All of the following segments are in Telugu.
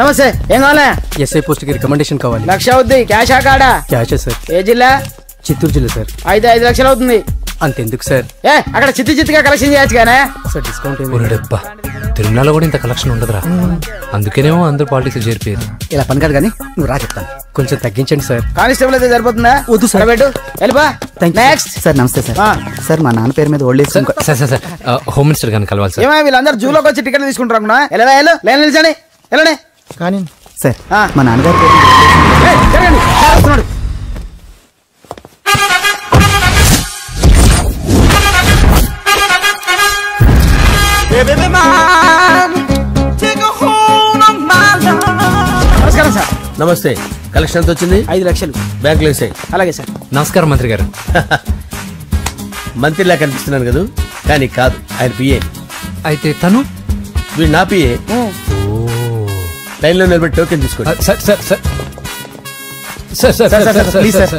నమస్తే. ఏం కావాలా? ఎస్ఐ పోస్ట్ కి రికమెండేషన్ కావాలి. 1,00,000 అవుద్ది. క్యాషా కాడా? క్యాషే సార్. ఏ జిల్లా? చిత్తూరు జిల్లా సార్. అయితే 5 లక్షలు అవుతుంది. అంతెందుకు సార్? అక్కడ చిత్తుగా కలెక్షన్ చేయొచ్చు కానీ సార్ డిస్కౌంట్ డబ్బా. తిరుమలలో కూడా ఇంత కలెక్షన్ ఉండదురా, అందుకేనేమో అందరూ పాలిటిక్స్ చేరిపోయారు. ఇలా పని కాదు కానీ నువ్వు రా చెప్తాను. కొంచెం తగ్గించండి సార్. కానిస్టేబుల్ అయితే సరిపోతుందా? వద్దు సార్. పెట్టు వెళ్ళిపా. Next sir. నమస్తే సార్. సార్ మా నాన్న పేరు మీద old age sir home minister గారిని కలవాలి సార్. ఏమో వీళ్ళందరూ జూలోకి వచ్చి టికెట్ తీసుకుంటారు. లైన్ నిలిచండి. వెళ్ళండి. కానీ సార్ మా నాన్నగారు వస్తున్నాడు. నమస్కారం సార్. నమస్తే. కలెక్షన్ ఎంత వచ్చింది? 5 లక్షలు. బ్యాంకులో వేసాయి. అలాగే సార్. నమస్కారం మంత్రి గారు. మంత్రిలా కనిపిస్తున్నాను కదా, కానీ కాదు, ఆయన పిఏ. అయితే తను వీడు నా పిఏ. లైన్ లో నిలబెట్టి టోకెన్ తీసుకోండి.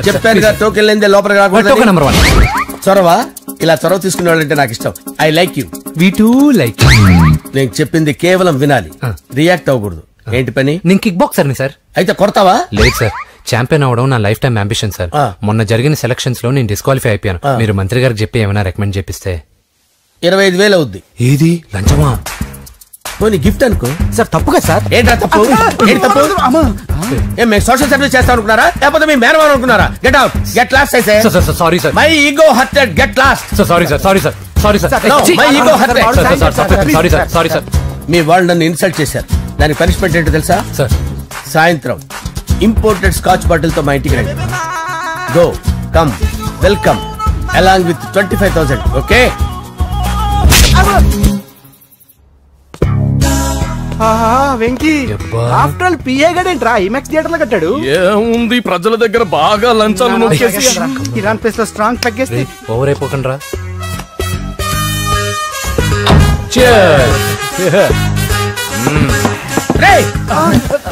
చెప్పారుగా, టోకెన్ లేదే లోపలికి రాకూడదు. నెంబర్ 1 చొరవ. ఇలా చొరవ తీసుకునే వాళ్ళంటే నాకు ఇష్టం. I like you. We two like. నేను చెప్పింది కేవలం వినాలి, రియాక్ట్ అవ్వకూడదు. ఏంటి పని? నేను కిక్ బాక్సర్ ని సార్. అయితే కొడతావా? లేదు సార్, ఛాంపియన్ అవడం నా లైఫ్ టైం అంబిషన్ సార్. మొన్న జరిగిన సెలక్షన్స్ లో నేను డిస్క్వాలిఫై అయిపోయాను. మీరు మంత్రి గారికి చెప్పి ఏమైనా రికమెండ్ చేపిస్తే. 25,000 అవుద్ది. ఏది లంచమా? పోనీ గిఫ్ట్ అనుకో సార్. తప్పుగా సార్. ఏంట్రా తప్పు? ఏంటి తప్పు? ఏం మేము సోషల్ సర్వీస్ చేస్తాం అనుకున్నారా, లేకపోతే మీ మేనమాన్ అనుకున్నారా? Get out, get lost. అయితే sorry sir, my ego hurted, get lost. Sorry sir, sorry sir, sorry sir, my ego hurted. Sorry sir, sorry sir. మీ వాళ్ళు నన్ను ఇన్సల్ట్ చేశారు. దానికి పనిష్మెంట్ ఏంటో తెలుసా? సార్ సాయంత్రం ఇంపోర్టెడ్ స్కాచ్ బాటిల్ తో మా ఇంటికి రండి. Go come welcome along with 25,000. Okay? Venky after all PA గడేంట్రా ఇమెక్స్ థియేటర్ లో కట్టాడు. ఏముంది, ప్రజల దగ్గర బాగా లంచాలు నొక్కేసి ఇరాన్ ప్లేస్ లో స్ట్రాంగ్ తగ్గేస్తే ఓవర్ అయిపోకండి రా.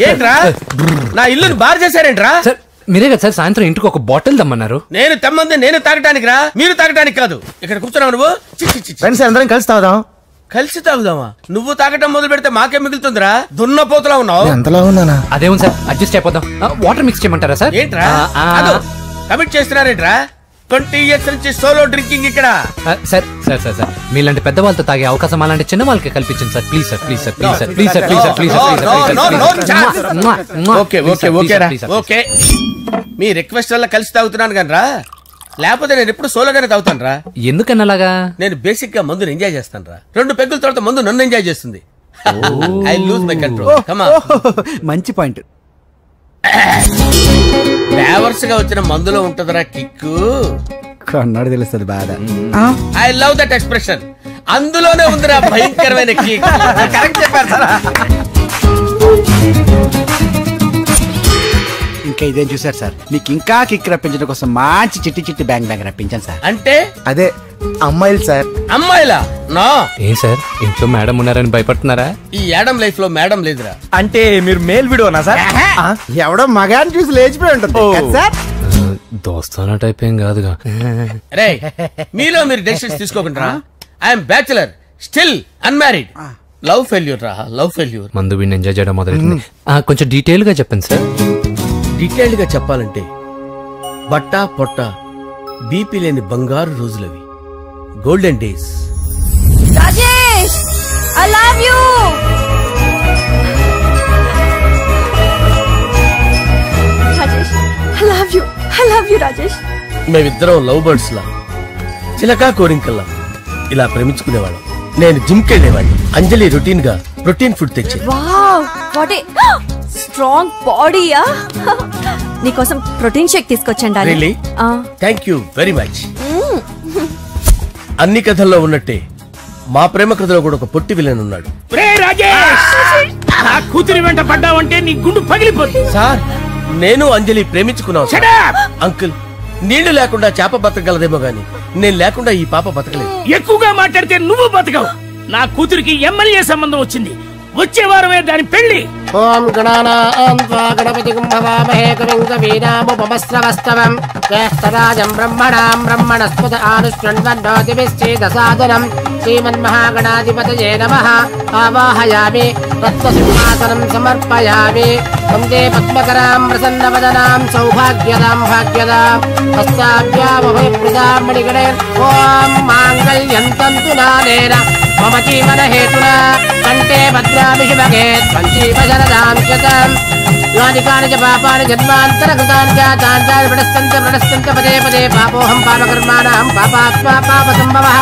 ఏంట్రా నా ఇల్లుని బార్ చేశారేంట్రా? సార్ మీరే కదా సార్ సాయంత్రం ఇంటికి ఒక బాటిల్ దమ్మన్నారు. నేను తెమ్మంది నేను తాగటానికి రా, మీరు తాగటానికి కాదు. ఇక్కడ కూర్చున్నావు నువ్వు. ఫ్రెండ్స్ అందరం కలిసి తాగుదాం. కలిసి తాగుదామా? నువ్వు తాగటం మొదలు పెడితే మాకే మిగులుతుందిరా. దున్నపోతులా ఉన్నావు. ఎంతలా ఉన్నానా? అదేమో సార్, అడ్జస్ట్ అయిపోదాం. వాటర్ మిక్స్ చేయమంటారా సార్? ఏంట్రా కమిట్ చేస్తున్నారేంట్రా? 20 years నుంచి సోలో డ్రింకింగ్ ఇక్కడ. సార్ సార్ సార్ సార్ మీలాంటి పెద్ద వాళ్ళతో తాగే అవకాశం అలాంటి చిన్న వాళ్ళకి కల్పించండి sir. Please sir, please sir, please sir, please sir, please sir, please sir. Okay okay okay రా, ఓకే. మీ రిక్వెస్ట్ వల్ల కలిసి తాగుతున్నాను కానీ రా, లేకపోతే నేను ఎప్పుడు సోలోగానే తాగుతాను రా. ఎందుకన్నా అలాగా? నేను బేసిక్ గా మందుని ఎంజాయ్ చేస్తాను రా. 2 పెగ్గుల తర్వాత మందు నన్ను ఎంజాయ్ చేస్తుంది. I lose my control. Come on. మంచి పాయింట్. ఫ్లేవర్స్ గా వచ్చిన మందులో ఉంటదరా కిక్కు. కన్నాడు తెలుస్తుంది బాధ. I love that expression. అందులోనే ఉందిరా భయంకరమైన కిక్. కరెక్ట్ చెప్పారు సార్. ఇంకా ఇదేం చూసారు సార్, మీకు ఇంకా కిక్ రప్పించడం కోసం మంచి చిట్టి చిట్టి బ్యాంగ్ బ్యాంగ్ రప్పించాను సార్. అంటే అదే అమ్మాయిలు సార్. అమ్మాయిలా? నా ఏం సార్ ఇంట్లో మేడం ఉన్నారని భయపడుతున్నారా? ఈ యాడమ్ లైఫ్ లో మేడం లేదురా. అంటే మీరు మేల్ వీడియోనా సార్? ఎవడో మగాన్ని చూసి లేచిపోయి ఉంటుంది సార్. దోస్తానా టైప్ ఏం కాదుగా. రే మీలో మీరు డెసిషన్స్ తీసుకోకుండా. I'm bachelor, still unmarried. Love failure రా, లవ్ ఫెయిల్యూర్. మందు వీడిని ఎంజాయ్ చేయడం మొదలైంది. కొంచెం డీటెయిల్ గా చెప్పండి సార్. డీటెయిల్డ్ గా చెప్పాలంటే బట్టా పొట్ట బీపీ లేని బంగారు రోజులవి, golden days. Rajesh, I love you. Rajesh, I love you. I love you, Rajesh. మేమిద్దరం లవ్ బర్డ్స్ లా, చిలకా కోరింకల్లా ఇలా ప్రేమించుకునేవాళ్ళం. నేను జిమ్ కెళ్ళేవాడిని. అంజలి రొటీన్ గా ప్రోటీన్ ఫుడ్ తెచ్చి. వావ్, వాట్ ఏ స్ట్రాంగ్ బాడీయా. నీకోసం ప్రోటీన్ షేక్ తీసుకొచ్చండి. Really? Thank you very much. అన్ని కథల్లో ఉన్నట్టే మా ప్రేమ కథలో కూడా ఒక పొట్టి విలన్ ఉన్నాడు. కూతురి వెంట పడ్డావంటే నీ గుండు పగిలిపోతుంది. సార్ నేను అంజలి ప్రేమించుకున్నాను. అంకుల్, నీళ్లు లేకుండా చేప బతకగలదేమో గాని నేను లేకుండా ఈ పాప బతకలేదు. ఎక్కువగా మాట్లాడితే నువ్వు బతకవు. నా కూతురికి ఎమ్మెల్యే సంబంధం వచ్చింది. వచ్చే వారమే దాని పెళ్లి. ఓం గణానాం త్వా గణపతిం భవామహే కవిం కవీనాముపమస్రవస్తవం జ్యేష్ఠరాజం బ్రహ్మణాం బ్రహ్మణస్పత ఆనుష్ణ్వన్నోతిభిశ్చేదసాదనం శ్రీమన్మహాగణాధిపతయే నమః ఆవాహయామి తత్వసింహాసనం సమర్పయామి వందే పద్మకరాం ప్రసన్నవదనాం సౌభాగ్యదాం భాగ్యదాం హస్తాభ్యామభయప్రదాం మణిగణే ఓం మాంగళ్యం తంతు నానేన మమ జీవన హేతునా కంటే భద్రామి శుభగే త్వంజీవశరదాం శతం యాని కాని చ పాపాని జన్మాంతరకృతాని చ తాని ప్రణశ్యంత పదే పదే పాపోహం పాపకర్మాణం పాపాత్మా పాపసంభవః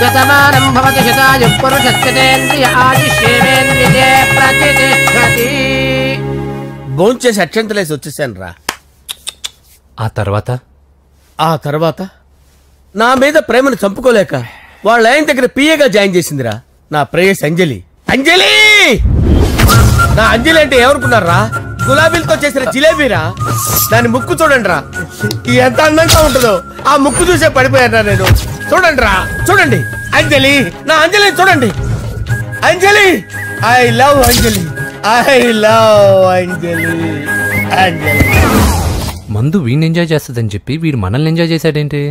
శతమానం భవతి శతాయుః పురుషస్యేంద్రియ ఆయుష్యేంద్రియే ప్రతిష్టతి. భోంచేసి అక్షంతలేసి వచ్చేసాను రా. ఆ తర్వాత నా మీద ప్రేమను చంపుకోలేక వాళ్ళ ఆయన దగ్గర పిఏగా జాయిన్ చేసిందిరా నా ప్రేయస్ అంజలి. అంజలి నా అంజలి అంటే ఎవరుకున్నారా? గులాబీలతో చేసిన జిలేబీరా. దాని ముక్కు చూడండి రా, ఎంత అందంగా ఉంటుందో. ఆ ముక్కు చూసే పడిపోయారా నేను. చూడండి రా, చూడండి అంజలి, నా అంజలి చూడండి. Anjali, I love Anjali, I love Anjali. Anjali మందు వీడిని ఎంజాయ్ చేస్తుందని చెప్పి వీడు మనల్ని ఎంజాయ్ చేశాడేంటి?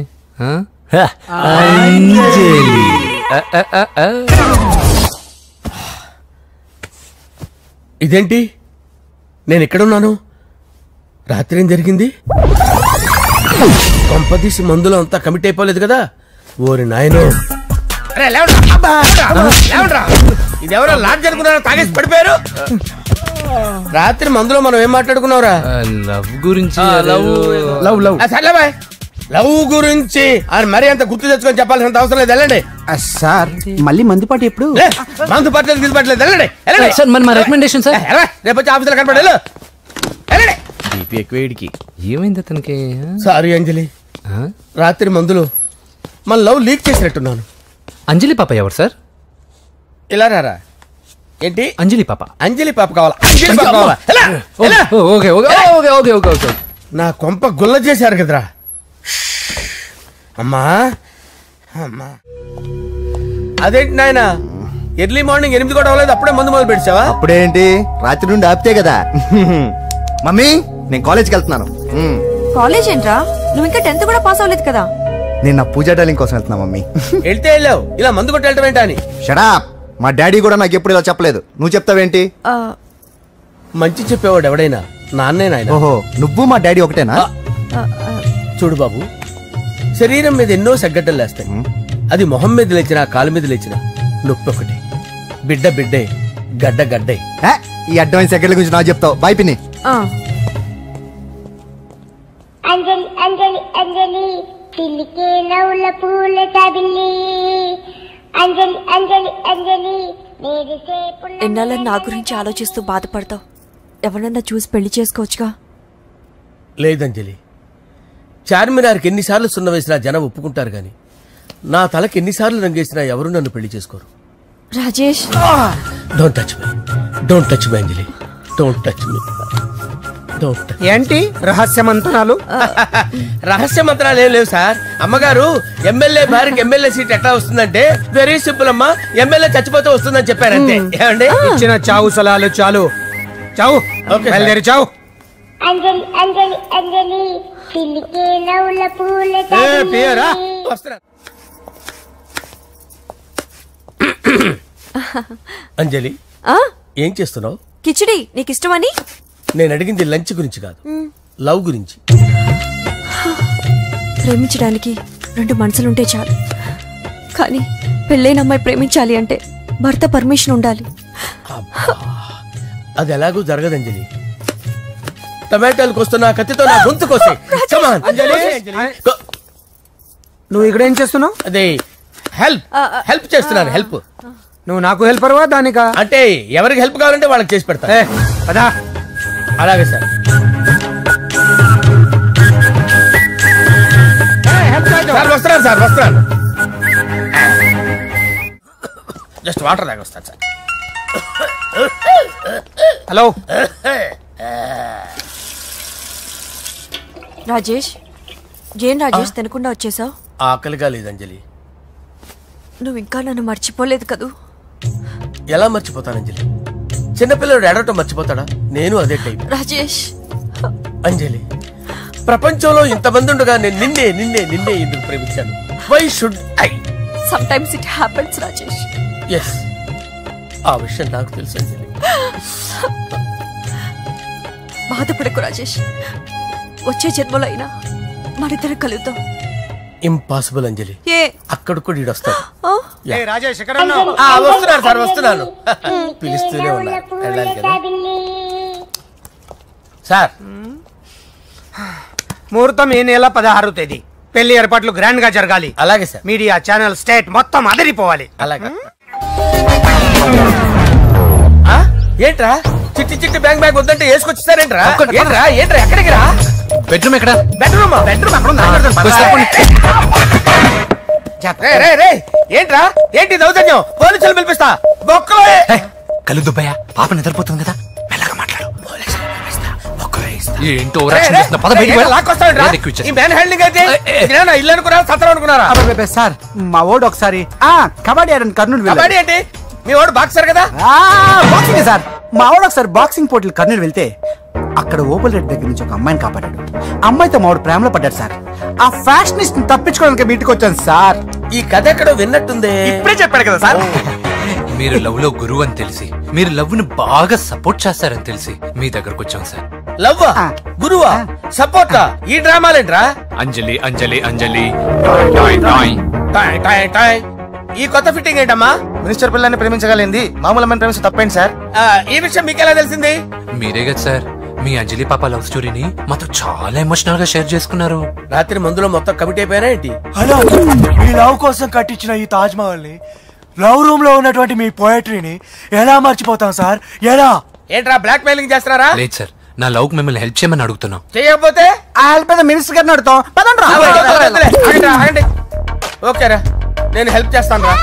ఇదేంటి, నేను ఎక్కడున్నాను? రాత్రి ఏం జరిగింది? కొంపదీసి మందులో అంతా కమిట్ అయిపోలేదు కదా? ఓరి నాయనో, ఇదెవరో లాడ్జ్ అనుకున్నారా? తాగేసి పడిపోయారు. రాత్రి మందులో మనం ఏం మాట్లాడుకున్నావురా? లవ్ గురించి. సర్లేబాయ్, లవ్ గురించి మరి అంత గుర్తు తెచ్చుకొని చెప్పాల్సినంత అవసరం లేదు. వెళ్ళండి సార్. మళ్ళీ మందుపాటి ఎప్పుడు? మందు పట్టలేదు, గిల్లు పట్టలేదు. వెళ్ళండి సార్, మరి మా రికమెండేషన్ సార్. రేపు వచ్చి ఆఫీసులో కనపడి వెళ్ళండి. ఏమైంది అతనికి? సారీ అంజలి, రాత్రి మందులో మన లవ్ లీక్ చేసినట్టున్నాను. అంజలి పాప ఎవరు సార్? ఇలా రారా. ఏంటి అంజలి పాప? అంజలి పాప కావాలా? అంజలి పాప కావాలా? Okay okay okay okay okay okay. నా కొంప గుల్ల చేశారు కదరా. అమ్మా అమ్మా, అదేంటి నాయన, ఎర్లీ మార్నింగ్ 8 కూడా అవ్వలేదు, అప్పుడే మందు మొదలు పెట్టావా? అప్పుడేంటి, రాత్రి నుండి ఆపితే కదా. మమ్మీ, నేను కాలేజ్కి వెళ్తున్నాను. కాలేజ్ ఏంట్రా, నువ్వు ఇంకా 10th కూడా పాస్ అవ్వలేదు కదా. నేను నా పూజా డాలింగ్ కోసం వెళ్తున్నా మమ్మీ. వెళ్తే వెళ్ళావు, ఇలా మందు కొట్టి వెళ్ళటం ఏంటా అని. షడా, మా డాడీ కూడా నాకు ఎప్పుడు ఇలా చెప్పలేదు. నువ్వు చెప్తావేంటి? మంచి చెప్పేవాడు ఎవడైనా నాన్నే నాయన. ఓహో, నువ్వు మా డాడీ ఒకటేనా? చూడు బాబు, శరీరం మీద ఎన్నో సగ్గడ్డలు లేస్తాయి. అది మొహం మీద లేచినా కాలు మీద లేచినా నొప్పి ఒకటి. బిడ్డ బిడ్డే, గడ్డ గడ్డే. ఈ అడ్వాన్స్ సెకండ్ల గురించి నాకు చెప్తావు. బాయ్ పిన్ని. అంజలి అంజలి అంజలి పిల్లికే నవ్వుల పూల తబిల్లి. అంజలి అంజలి అంజలి ఎన్నాళ్ళని నా గురించి ఆలోచిస్తూ బాధపడతావు. ఎవరన్నా చూసి పెళ్లి చేసుకోవచ్చుగా. లేదంజలి, చార్మినార్కి ఎన్నిసార్లు సున్న వేసినా జనం ఒప్పుకుంటారు గాని నా తలకి ఎన్నిసార్లు రంగేసినా ఎవరు నన్ను పెళ్లి చేసుకోరు. Rajesh, don't touch me, don't touch me Anjali, don't touch me. ఏంటి రహస్య మంత్రాలు? రహస్య మంత్రాలు ఏం లేవు సార్. అమ్మగారు ఎమ్మెల్యే భార్యకి ఎమ్మెల్యే సీట్ ఎట్లా వస్తుందంటే వెరీ సింపుల్ అమ్మా, ఎమ్మెల్యే చచ్చిపోతే వస్తుందని చెప్పారంతే. ఏమండి, ఇచ్చిన చావు సలాలు చాలు. చావు, బయలుదేరి చావు. అంజలి అంజలి అంజలి పిల్లికే నవ్వుల పూల తబిల్లి. వస్తున్నా. అంజలి, ఏం చేస్తున్నావు? కిచిడి నీకు ఇష్టమని. నేను అడిగింది లంచ్ గురించి కాదు, లవ్ గురించి. ప్రేమించడానికి 2 మనసులుంటే చాలు, కానీ పెళ్ళైన అమ్మాయి ప్రేమించాలి అంటే భర్త పర్మిషన్ ఉండాలి. అది ఎలాగూ జరగదంజలి. టమాటాలు కోస్తున్నా కత్తితో నా గొంతు కోసే. నువ్వు ఇక్కడ ఏం చేస్తున్నావు? అదే హెల్ప్ చేస్తున్నాను. హెల్ప్. నువ్వు నాకు హెల్పర్వా దానికా? అంటే ఎవరికి హెల్ప్ కావాలంటే వాళ్ళకి చేసి పెడతా. అదా, అలాగే సార్. వస్తున్నాను సార్, వస్తున్నాను. జస్ట్ వాటర్ దాకా వస్తాను సార్. హలో రాజేష్, ఏం రాజేష్ తినకుండా వచ్చేసావు? ఆకలిగా లేదు అంజలి. నువ్వు ఇంకా నన్ను మర్చిపోలేదు కదూ? ఎలా మర్చిపోతాను అంజలి? చిన్నపిల్లడు ఏడవటం మర్చిపోతాడా? నేను అదే టైప్. రాజేష్, అంజలి, ప్రపంచంలో ఇంతమంది ఉండగా నేను నిన్నే నిన్నే నిన్నే ఎందుకు ప్రేమించాను? Why should I? sometimes it happens, Rajesh. Yes, ఆ విషయం నాకు తెలుసు అంజలి. బాధపడకు రాజేష్, వచ్చే జన్మలో అయినా మనిద్దరం కలుద్దాం. ఇంపాసిబుల్ అంజలి, ఏ అక్కడ కూడా ఈడొస్తాడు. రాజేష్ వస్తున్నాను సార్, వస్తున్నాను. పిలుస్తూనే ఉన్నా, వెళ్ళాలి కదా సార్. ముహూర్తం ఈ నెల 16వ తేదీ. పెళ్లి ఏర్పాట్లు గ్రాండ్ గా జరగాలి. అలాగే సార్. మీడియా ఛానల్ స్టేట్ మొత్తం అదిరిపోవాలి. అలాగే. ఏంట్రా చిట్టి చిట్టి బ్యాంక్ బ్యాగ్ వద్దంటే వేసుకొచ్చారేంట్రా? ఏంట్రా ఏంట్రా ఎక్కడికి రా? బెడ్రూమ్ ఎక్కడ? బెడ్రూమ్ అక్కడ ఉంది. ఏంట్రా ఏంటి దౌర్జన్యం? పోలీసులు పిలిపిస్తా. బొక్కలో కలుద్దు భయ్యా, పాప నిద్రపోతుంది కదా, మెల్లగా మాట్లాడు. ఏంటో ఇల్లు అనుకున్నారా, సత్రం అనుకున్నారా? సార్ మా ఓడు ఒకసారి కబడ్డీ ఆడని కర్నూలు కబడ్డీ ఏంటి? మీ వాడు బాక్సర్ కదా? Boxing sir. మా వాడు ఒకసారి బాక్సింగ్ పోటీలు కర్నూలు వెళ్తే అక్కడ ఓపెల్ రెడ్డి దగ్గర నుంచి ఒక అమ్మాయిని కాపాడాడు. అమ్మాయితో మా వాడు ప్రేమలో పడ్డాడు సార్. ఆ ఫ్యాషనిస్ట్ తప్పించుకోవడానికి మీటికి వచ్చాను సార్. ఈ కథ ఎక్కడో విన్నట్టుంది. ఇప్పుడే చెప్పాడు కదా సార్. మీరు లవ్ లో గురువు అని తెలిసి, మీరు లవ్ ని బాగా సపోర్ట్ చేస్తారని తెలిసి మీ దగ్గరకు వచ్చాం సార్. లవ్వా, గురువా, సపోర్టా? ఈ డ్రామాలేంట్రా? అంజలి అంజలి అంజలి. ఈ కొత్త ఫిట్టింగ్ ఏంటమ్మా? మినిస్టర్ పిల్లని ప్రేమించగలిగింది మామూలు అమ్మని ప్రేమించి తప్పేంటి సార్? ఈ విషయం మీకెలా తెలిసింది? మీరే కదా సార్ మీ అంజలి పాప లవ్ స్టోరీని మాతో చాలా ఎమోషనల్ గా షేర్ చేసుకున్నారు. రాత్రి మందులో మొత్తం కమిట్ అయిపోయినా ఏంటి? హలో, మీ లవ్ కోసం కట్టించిన ఈ తాజ్ మహల్ ని, లవ్ రూమ్ లో ఉన్నటువంటి మీ పోయట్రీని ఎలా మర్చిపోతాం సార్? ఎలా? ఏంట్రా బ్లాక్ మెయిలింగ్ చేస్తున్నారా? లేదు సార్, నా లవ్ మిమ్మల్ని హెల్ప్ చేయమని అడుగుతున్నాం. చేయకపోతే ఆ హెల్ప్ మినిస్టర్ గారిని అడుగుతాం. ఓకేరా, నేను హెల్ప్ చేస్తాను రా.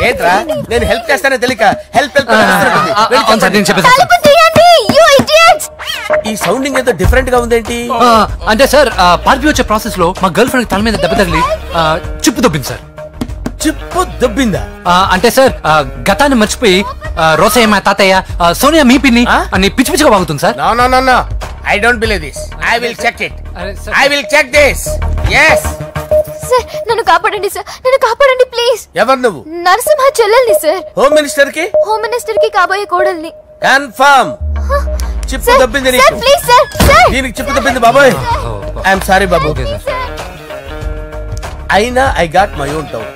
ఏంట్రా నేను హెల్ప్ చేస్తానే తెలియక హెల్ప్ ఈ సౌండింగ్ ఏదో డిఫరెంట్ గా ఉందేంటి? అంటే సార్ పార్టీ వచ్చే ప్రాసెస్ లో మా గర్ల్ ఫ్రెండ్ తల మీద దెబ్బ తగిలి చిప్పు దొబ్బింది సార్. చిప్పు దొబ్బిందా? అంటే సార్ గతాన్ని మర్చిపోయి రోసయ్య మా తాతయ్య, సోనియా మీ పిన్ని అని పిచ్చి పిచ్చిగా వాగుతుంది sir. No I don't believe this. I will check it. I will check this. yes sir, నన్ను కాపాడండి సార్, నన్ను కాపాడండి ప్లీజ్. ఎవరు నువ్వు? నరసింహ చెల్లెల్ని సార్. హోమ్ మినిస్టర్ కి? హోమ్ మినిస్టర్ కి కాబోయే కోడల్ని. కన్ఫర్మ్ చిప్పు దొబ్బింది నీకు. ప్లీజ్ సార్, సార్ దీనికి చిప్పు దొబ్బింది బాబోయ్. ఐఎమ్ సారీ బాబు. అయినా I got my own town.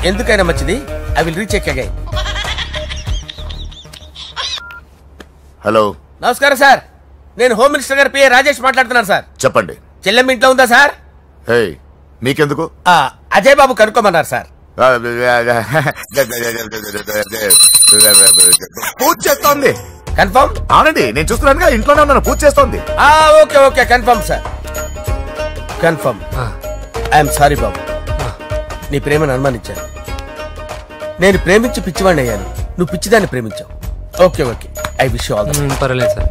ఎందుకైనా మంచిది, I will recheck again. Hello, నమస్కారం సార్. నేను హోమ్ మినిస్టర్ గారు పిఏ రాజేష్ మాట్లాడుతున్నాను సార్. చెప్పండి. చెల్లెమ్మ ఇంట్లో ఉందా సార్? హే, మీకెందుకు? అజయ్ బాబు కనుక్కోమన్నారు సార్. పూజ చేస్తోంది. కన్ఫర్మ్? అవునండి, నేను చూస్తున్నానుగా, ఇంట్లోనే ఉన్నాను, పూజ చేస్తోంది. Okay confirm sir, confirm. I'm sorry బాబు, నీ ప్రేమను అనుమానించాను. నేను ప్రేమించి పిచ్చివాడిని అయ్యాను, నువ్వు పిచ్చిదాన్ని ప్రేమించావు. Okay I wish you all the best. పర్వాలేదు సార్.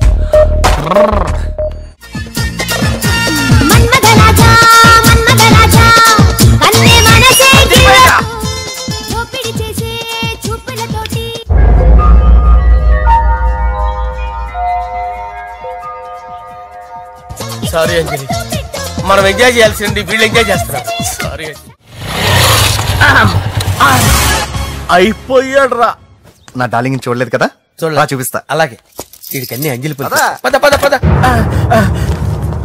సారీ అంజలి, మనం ఎంజాయ్ చేయాల్సింది వీళ్ళు ఎంజాయ్ చేస్తున్నారు. సారీ అంజలి. అయిపోయాడు రా. నా డార్లింగ్ చూడలేదు కదా, చూడరా చూపిస్తా. అలాగే వీడికి అన్ని అంజలి పద పద.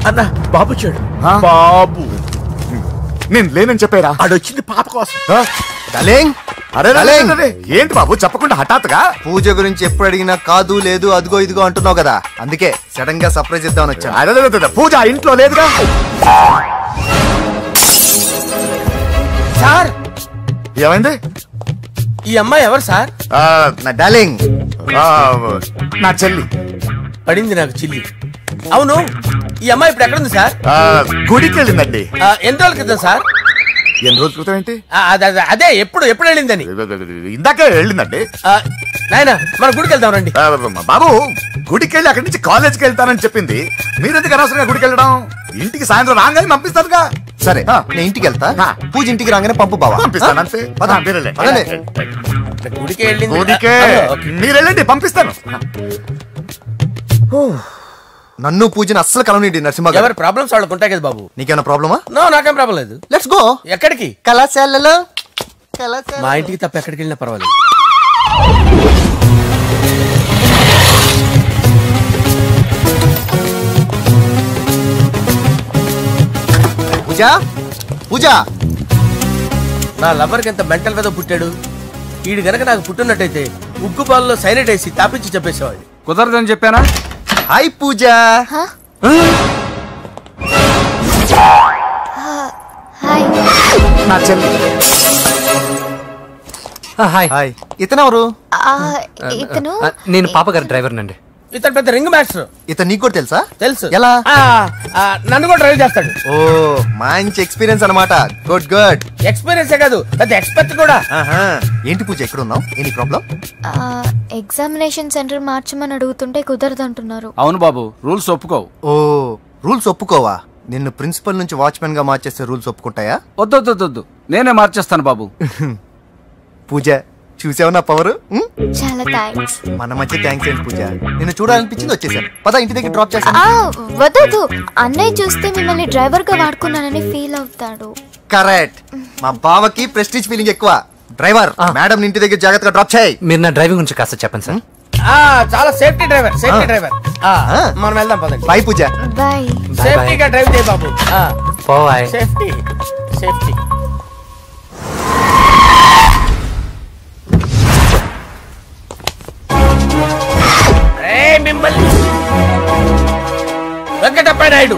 అన్న బాబు చూడు. బాబు నేను లేనని చెప్పారా? ఆడొచ్చింది పాప కోసం. డార్లింగ్, అరే ఏంటి బాబు చెప్పకుండా హఠాత్తుగా? పూజ గురించి ఎప్పుడు అడిగినా కాదు లేదు అదిగో ఇదిగో అంటున్నావు కదా, అందుకే సడన్ గా సర్ప్రైజ్ ఇద్దామని వచ్చాను. అరే పూజ ఇంట్లో లేదుగా సార్. ఏమైంది? ఈ అమ్మాయి ఎవరు సార్? నా డార్లింగ్, నా చెల్లి. పడింది నాకు చిల్లి. అవును, ఈ అమ్మాయి ఇప్పుడు ఎక్కడ ఉంది సార్? గుడికి వెళ్ళిందండి. ఎన్ని రోజుల క్రితం సార్? ఎన్ని రోజుల క్రితం ఏంటి? అదే ఎప్పుడు వెళ్ళిందని. ఇందాకే వెళ్ళిందండి. నాయనా మన గుడికి వెళ్దాం రండి. బాబు గుడికి వెళ్ళి అక్కడి నుంచి కాలేజ్కి వెళ్తానని చెప్పింది. మీరెందుకు అనవసరంగా గుడికి వెళ్ళడం? ఇంటికి సాయంత్రం రాగానే పంపిస్తారుగా. సరే నేను ఇంటికి వెళ్తా, పూజ ఇంటికి రాగానే పంపు బావా. పంపిస్తాను అంతే. గుడికి వెళ్ళింది. గుడికే మీరు వెళ్ళండి, పంపిస్తాను. నన్ను పూజని అస్సలు కలవనిండి నరసింహ గారు. ఎవరి ప్రాబ్లమ్స్ వాళ్ళకు ఉంటాయి కదా బాబు. నీకేమైనా ప్రాబ్లమా? నో, నాకేం ప్రాబ్లం లేదు. Let's go. ఎక్కడికి? కళాశాలలో. మా ఇంటికి తప్ప ఎక్కడికి వెళ్ళినా పర్వాలేదు. పూజ పూజ, నా లవర్కి ఎంత మెంటల్ మీద పుట్టాడు. వీడు గనక నాకు పుట్టినట్టయితే ఉగ్గు పాలలో సైనట్ వేసి తాపించి చెప్పేసేవాడిని. కుదరదని చెప్పానా? హాయ్ పూజ. నా చెల్లి. హాయ్. హాయ్. ఇతనెవరు? ఇతను నేను పాప గారి డ్రైవర్ నండి. ఇతను పెద్ద రింగ్ మాస్టర్. ఇతను నీకు కూడా తెలుసా? తెలుసు. ఎలా? నన్ను కూడా డ్రైవ్ చేస్తాడు. ఓ మంచి ఎక్స్పీరియన్స్ అన్నమాట. Good good. ఎక్స్పీరియన్సే కాదు, పెద్ద ఎక్స్పర్ట్ కూడా. ఏంటి పూజ ఎక్కడ ఉన్నావు? Any problem? ఎగ్జామినేషన్ సెంటర్ మార్చమని అడుగుతుంటే కుదరదంటున్నారు. అవును బాబు, రూల్స్ ఒప్పుకోవు. ఓ రూల్స్ ఒప్పుకోవా? నిన్ను ప్రిన్సిపల్ నుంచి వాచ్మెన్ గా మార్చేస్తే రూల్స్ ఒప్పుకుంటాయా? వద్దు, నేనే మార్చేస్తాను బాబు. పూజ చూసావు నా పవర్? చాలా థ్యాంక్స్. మన మధ్య థ్యాంక్స్ ఏంటి పూజ, నిన్ను చూడాలనిపించింది వచ్చేసాను. పద ఇంటి దగ్గర డ్రాప్ చేస్తాను. వద్దు, అన్నయ్య చూస్తే మిమ్మల్ని డ్రైవర్ గా వాడుకున్నానని ఫీల్ అవుతాడు. కరెక్ట్. మా బావకి ప్రెస్టీజ్ ఫీలింగ్ ఎక్కువ. డ్రైవర్, మేడం ఇంటి దగ్గర జాగ్రత్తగా డ్రాప్ చేయి. మీరు నా డ్రైవింగ్ గురించి కాస్త చెప్పండి సార్. చాలా సేఫ్టీ డ్రైవర్. మనం వెళ్దాం పదండి. బై పూజ. బాయ్. సేఫ్టీగా డ్రైవ్ చేయి బాబు. బాయ్. Safety safety. మిమ్మల్ని వెంకటప్ప నాయుడు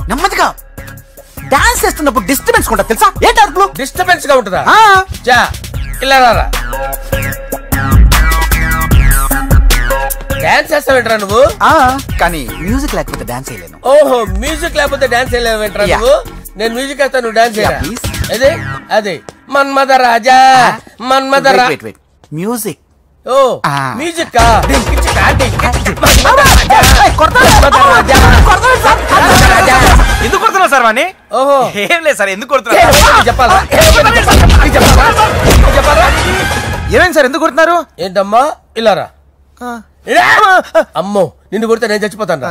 నెమ్మదిగా డాన్స్ చేస్తున్నప్పుడు డిస్టర్బెన్స్ కూడా తెలుసా? ఏంటి అరుపులు? డిస్టర్బెన్స్ గా ఉంటుందా? జా ఇలా రారా. డాన్స్ చేస్తావేంట్రా నువ్వు? కానీ మ్యూజిక్ లేకపోతే డాన్స్ చేయలేను. ఓహో, మ్యూజిక్ లేకపోతే డాన్స్ చేయలేవేంట్రా నువ్వు? నేను మ్యూజిక్ వేస్తా, నువ్వు డాన్స్ చేయరా? అదే అదే మన్మథ రాజా మ్యూజిక్. ఓ మ్యూజిక్ ఎందుకు కొడుతున్నావు సార్ వాణ్ణి? ఓహో ఏం లేదు సార్, ఎందుకు కొడుతున్నారు చెప్పాలా? ఏమైంది సార్, ఎందుకు కొడుతున్నారు? ఏంటమ్మా ఇలారా. అమ్మో, నిన్ను కొడితే నేను చచ్చిపోతాను.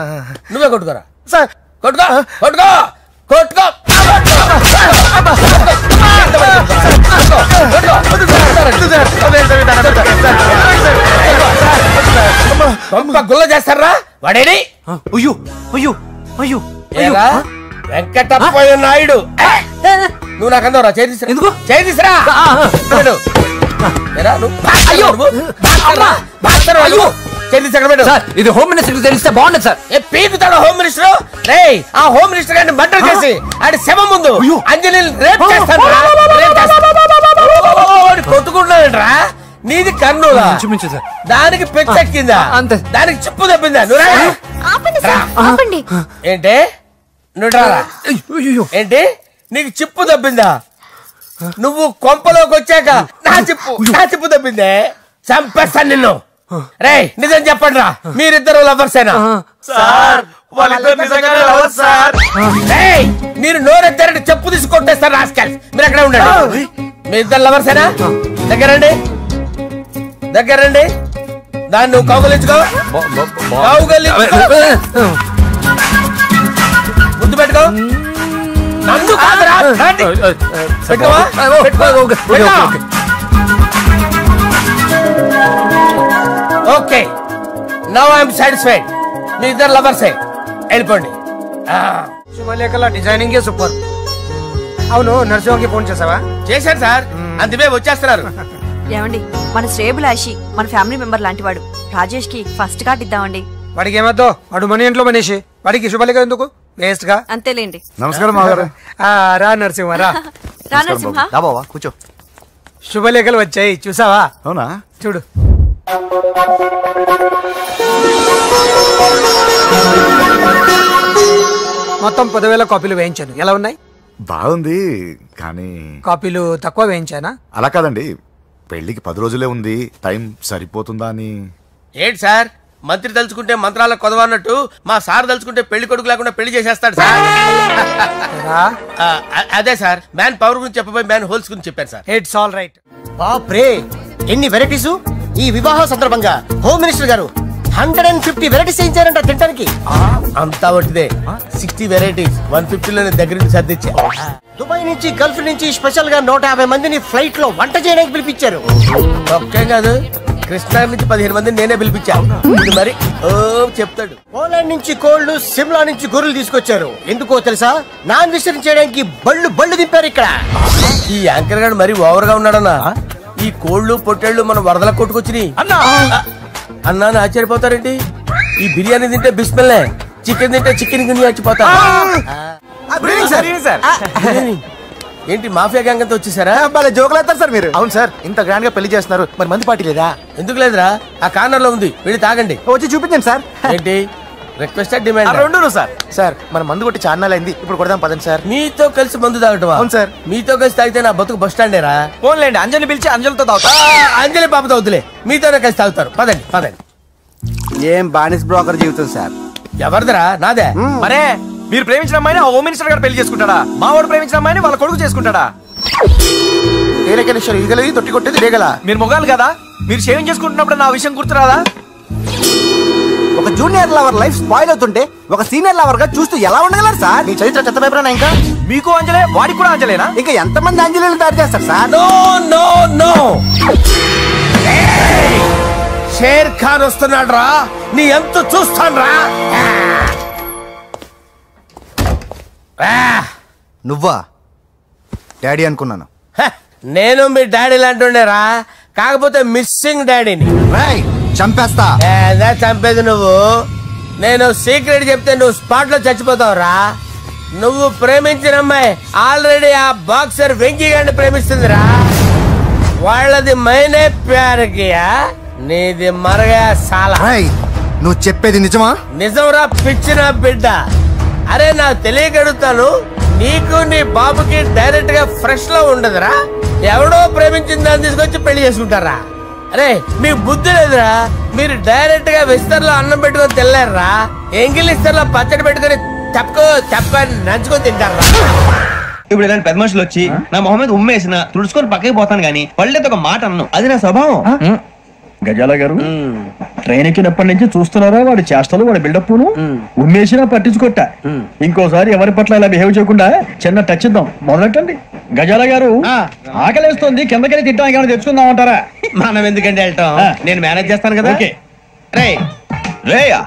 నువ్వే కొట్టుకోరా సార్. కొట్టుకో కొట్టుకో కొట్టుకో. గుల్ల చేస్తారా వాడేడి? అయ్యో అయ్యో అయ్యో వెంకటప్ప నాయుడు. నువ్వు నాకు అందరా చేతిరా. ఎందుకు చేతిరా? ఇది హోమ్ మినిస్టర్ తెలిస్తే బాగుండదు సార్. పీకుతాడు హోమ్ మినిస్టర్. ఆ హోమ్ మినిస్టర్ గారిని మర్డర్ చేసి ఆడి శవం ముందు అంజలి రేప్ చేస్తాను. కొట్టుకుంటున్నాడంట్రా. నీది కర్నూలా? దానికి పెచ్చెక్కిందా? దానికి చిప్పు తప్పిందా? ఏంటి నువ్వు రారా? ఏంటి నీకు చిప్పు తప్పిందా? నువ్వు కొంపలోకి వచ్చాక నా చిప్పు తప్పిందే. చంపేస్తాను నిన్ను. రే నిజం చెప్పండి రా, మీరిద్దరు లవర్సేనా? మీరు నోరెత్తారంటే చెప్పు తీసి కొట్టేస్తారు రాస్కల్స్. మీరు ఎక్కడ ఉండండి. మీ ఇద్దరు లవర్సేనా? దగ్గరండి దాన్ని నువ్వు కౌగలించుకో. ముందు పెట్టుకో. నన్ను కాదురా. Okay, now I'm satisfied. మీ ఇద్దరు లవర్సే, వెళ్ళిపోండి. శుభలేఖల డిజైనింగ్ సూపర్. అవును, నర్సింహకి ఫోన్ చేసావా? చేశాను సార్, అందుకే వచ్చేస్తున్నారు. ఏమండి, మన శ్రేయబులాషి మన ఫ్యామిలీ మెంబర్ లాంటి వాడు. రాజేష్ కి ఫస్ట్ కార్డ్ ఇద్దామండి. వాడికి ఏమద్దో, వాడు మన ఇంట్లో మనిషి. వాడికి శుభలేఖ ఎందుకు? వేస్ట్ గా. అంతేలేండి. నమస్కారం మాగారు. రా నరసింహ రా. నరసింహ కూర్చో. శుభలేఖలు వచ్చాయి, చూసావా? అవునా? చూడు. మొత్తం 10,000 కాపీలు వేయించాను. ఎలా ఉన్నాయి? బాగుంది, కానీ కాపీలు తక్కువ వేయించానా? అలా కాదండి, పెళ్లికి 10 రోజులే ఉంది, టైం సరిపోతుందా అని. ఏంటి సార్ మంత్రి తలుచుకుంటే మంత్రాల కొదవన్నట్టు మా సార్ తలుచుకుంటే పెళ్లి కొడుకు లేకుండా పెళ్లి చేసేస్తాడు సార్. అదే సార్ మ్యాన్ పవర్ గురించి చెప్పబోయి మ్యాన్ హోల్స్ గురించి చెప్పాను సార్. It's all right. బాప్రే ఎన్ని వెరైటీస్! ఈ వివాహ సందర్భంగా హోమ్ మినిస్టర్ గారు 150 వెరైటీస్ చేయించారంట తినడానికి. అంతా ఒకటిదే 60 వెరైటీస్ 150లోనే దగ్గర నుంచి సర్దిచ్చా. దుబాయ్ నుంచి గల్ఫ్ నుంచి స్పెషల్ గా 150 మందిని ఫ్లైట్ లో వంట చేయడానికి పిలిపించారు. ఒక్కే కాదు కృష్ణా నుంచి 15 మందిని నేనే పిలిపించాను. మరి ఓ చెప్తాడు. పోలాండ్ నుంచి కోళ్లు, సిమ్లా నుంచి గొర్రెలు తీసుకొచ్చారు. ఎందుకో తెలుసా? నాన్ వెజ్ చేయడానికి బళ్ళు దింపారు ఇక్కడ. ఈ యాంకర్ గారు మరి ఓవర్ గా ఉన్నాడన్నా. ఈ కోళ్లు పొట్టేళ్లు మన వరదల కొట్టుకొచ్చినాయి అన్నా ఆశ్చర్యపోతారేంటి? ఈ బిర్యానీ తింటే బిస్మిల్లే, చికెన్ తింటే చికెన్ గిన్నె వచ్చిపోతా. ఏంటి మాఫియా గ్యాంగ్ అంతా వచ్చేసారా? జోకులు వేస్తారు సార్ మీరు. అవును సార్, ఇంత గ్రాండ్ గా పెళ్లి చేస్తున్నారు, మరి మంది పార్టీ లేదా? ఎందుకు లేదురా, ఆ కార్నర్ లో ఉంది, వెళ్ళి తాగండి. వచ్చి చూపించండి సార్. ఏంటి రిక్వెస్ట్ డిమాండ్? రెండు సార్. సార్ మన మందు కొట్టి చాన్నాలు అయింది, ఇప్పుడు కొడదాం పదండి సార్. మీతో కలిసి మందు తాగటమా? అవును సార్. మీతో కలిసి తాగితే నా బతుకు బస్ స్టాండేరా? ఫోన్లేండి, అంజలిని పిలిచి అంజలితో తాగుతా. అంజలి పాపతో వద్దులే, మీతోనే కలిసి తాగుతారు. పదండి పదండి. ఏం బానిస్ బ్రోకర్ జీవితం సార్. ఎవరిదిరా? నాదే. మరే మీరు ప్రేమించిన అమ్మాయిని ఆ హోమ్ మినిస్టర్ గారు పెళ్లి చేసుకుంటాడా? మా వాడు ప్రేమించిన అమ్మాయిని వాళ్ళ కొడుకు చేసుకుంటాడా? తొట్టి కొట్టేది రేగల. మీరు మొగాలు కదా, మీరు షేవింగ్ చేసుకుంటున్నప్పుడు నా విషయం గుర్తురాదా? ఒక జూనియర్ లవర్ లైఫ్ స్పాయిల్ అవుతుంటే ఒక సీనియర్ లవర్ గా చూస్తూ ఎలా ఉండగలరు సార్? మీ చరిత్ర చెత్త పేపర్ ఇంకా మీకు అంజలే, వాడికి కూడా అంజలేనా? ఇంకా ఎంతమంది అంజలిని తయారు చేస్తారు sir? No no no, Sher Khan వస్తున్నాడు రా, నీ ఎంత చూస్తాను రా. నువ్వా? డాడీ అనుకున్నాను. నేను మీ డాడీ లాంటి రా, కాకపోతే మిస్సింగ్ డాడీని. చంపేస్తా. చంపేది నువ్వు. నేను సీక్రెట్ చెప్తే నువ్వు స్పాట్ లో చచ్చిపోతావు రా. నువ్వు ప్రేమించిన అమ్మాయి ఆల్రెడీ ఆ బాక్సర్ వెంకీ గారిని ప్రేమిస్తుందిరా. వాళ్ళది మైనే ప్యార్ కియా, నీది మరగా సాలా. నువ్వు చెప్పేది నిజమా? నిజంరా పిచ్చిన బిడ్డ. అరే నాకు తెలియగడుగుతాను, నీకు నీ బాబుకి డైరెక్ట్ గా ఫ్రెష్ లో ఉండదురా. ఎవడో ప్రేమించిన దాన్ని తీసుకొచ్చి పెళ్లి చేసుకుంటారా? అరే మీకు బుద్ధి లేదురా. మీరు డైరెక్ట్ గా విస్తర్లో అన్నం పెట్టుకొని తినలేరురా. ఎంగిలిస్తర్లో పచ్చడి పెట్టుకొని తప్పుకొని నంచుకొని తింటారా. ఇప్పుడు ఇలాంటి పెద్ద మనుషులు వచ్చి నా మొహం మీద ఉమ్మేసిన తుడుచుకొని పక్కకి పోతాను గానీ పళ్ళేతో ఒక మాట అన్ను, అది నా స్వభావం. గజాల గారు ట్రైన్ ఎక్కినప్పటి నుంచి చూస్తున్నారా వాడి చేష్టలు, వాడి బిల్డప్ను? ఉమ్మేసినా పట్టించుకోట. ఇంకోసారి ఎవరి పట్ల ఇలా బిహేవ్ చేయకుండా చిన్న టచ్ ఇద్దాం, మొదలెట్టండి. గజాల గారు ఆకలేస్తుంది, కిందకెళ్ళి తింటానికి ఏమైనా తెచ్చుకుందామంటారా? మనం ఎందుకంటే వెళ్ళటం, నేను మేనేజ్ చేస్తాను కదా. ఓకే రే రేయా